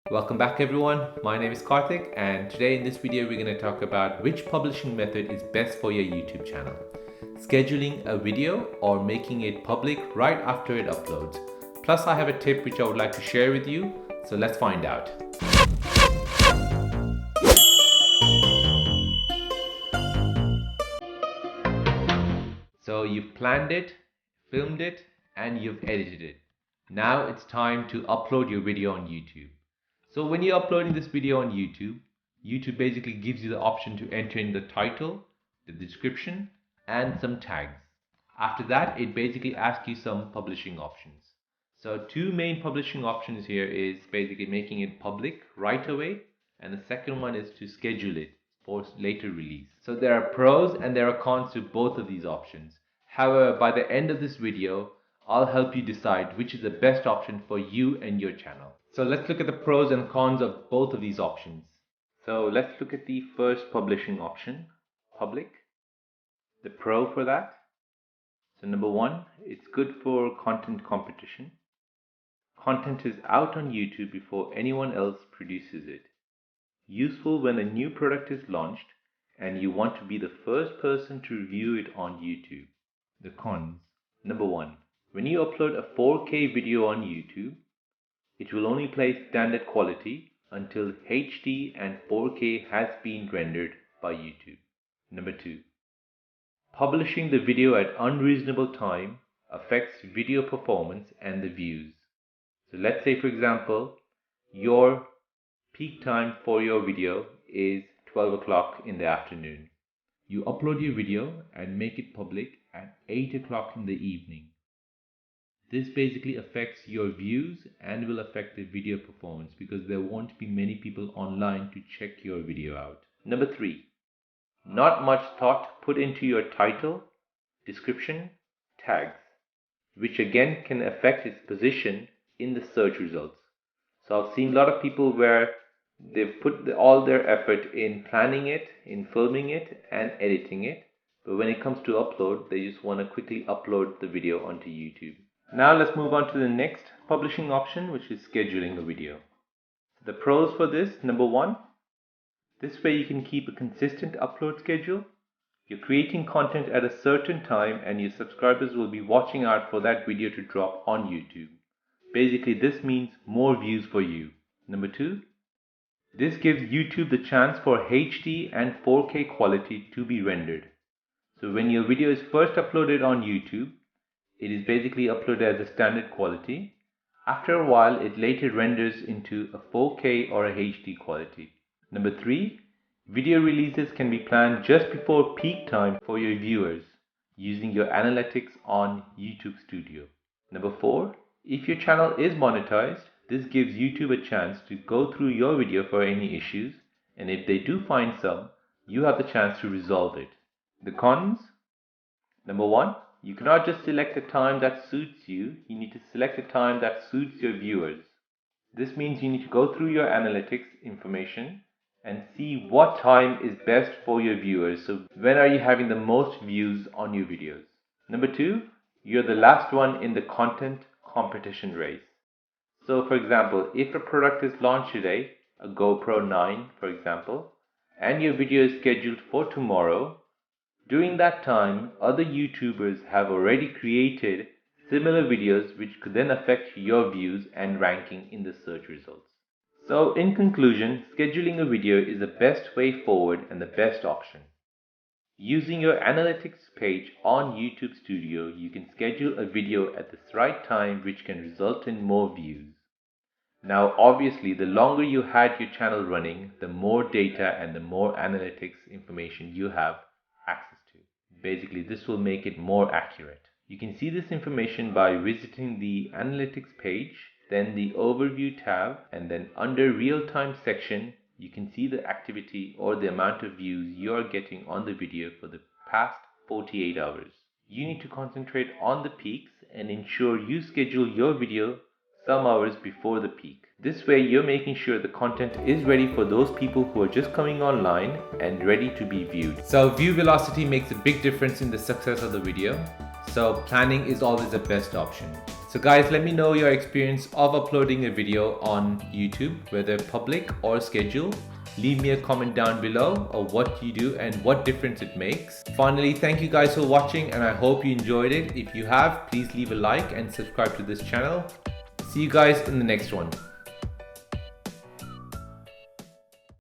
Welcome back everyone, my name is Karthik and today in this video we're going to talk about which publishing method is best for your YouTube channel. Scheduling a video or making it public right after it uploads. Plus I have a tip which I would like to share with you, so let's find out. So you've planned it, filmed it and you've edited it. Now it's time to upload your video on YouTube. So when you're uploading this video on YouTube, YouTube basically gives you the option to enter in the title, the description, and some tags. After that, it basically asks you some publishing options. So two main publishing options here is basically making it public right away, and the second one is to schedule it for later release. So there are pros and there are cons to both of these options. However, by the end of this video, I'll help you decide which is the best option for you and your channel. So let's look at the pros and cons of both of these options. So let's look at the first publishing option, public. The pro for that. So number one, it's good for content competition. Content is out on YouTube before anyone else produces it. Useful when a new product is launched and you want to be the first person to review it on YouTube. The cons. Number one, when you upload a 4K video on YouTube, it will only play standard quality until HD and 4K has been rendered by YouTube. Number two, publishing the video at unreasonable time affects video performance and the views. So let's say for example, your peak time for your video is 12 o'clock in the afternoon. You upload your video and make it public at 8 o'clock in the evening. This basically affects your views and will affect the video performance because there won't be many people online to check your video out. Number three, not much thought put into your title, description, tags, which again can affect its position in the search results. So I've seen a lot of people where they've put all their effort in planning it, in filming it and editing it, but when it comes to upload, they just want to quickly upload the video onto YouTube. Now let's move on to the next publishing option, which is scheduling a video. The pros for this, number one, this way you can keep a consistent upload schedule. You're creating content at a certain time and your subscribers will be watching out for that video to drop on YouTube. Basically, this means more views for you. Number two, this gives YouTube the chance for HD and 4K quality to be rendered. So when your video is first uploaded on YouTube, it is basically uploaded as a standard quality. After a while, it later renders into a 4K or a HD quality. Number three, video releases can be planned just before peak time for your viewers using your analytics on YouTube Studio. Number four, if your channel is monetized, this gives YouTube a chance to go through your video for any issues, and if they do find some, you have the chance to resolve it. The cons? Number one, you cannot just select a time that suits you, you need to select a time that suits your viewers. This means you need to go through your analytics information and see what time is best for your viewers. So when are you having the most views on your videos? Number two, you're the last one in the content competition race. So for example, if a product is launched today, a GoPro 9 for example, and your video is scheduled for tomorrow, during that time, other YouTubers have already created similar videos which could then affect your views and ranking in the search results. So in conclusion, scheduling a video is the best way forward and the best option. Using your analytics page on YouTube Studio, you can schedule a video at the right time which can result in more views. Now obviously, the longer you had your channel running, the more data and the more analytics information you have access to. Basically, this will make it more accurate. You can see this information by visiting the analytics page, then the overview tab, and then under real-time section, you can see the activity or the amount of views you are getting on the video for the past 48 hours. You need to concentrate on the peaks and ensure you schedule your video some hours before the peak. This way you're making sure the content is ready for those people who are just coming online and ready to be viewed. So view velocity makes a big difference in the success of the video. So planning is always the best option. So guys, let me know your experience of uploading a video on YouTube, whether public or scheduled. Leave me a comment down below of what you do and what difference it makes. Finally, thank you guys for watching and I hope you enjoyed it. If you have, please leave a like and subscribe to this channel. See you guys in the next one.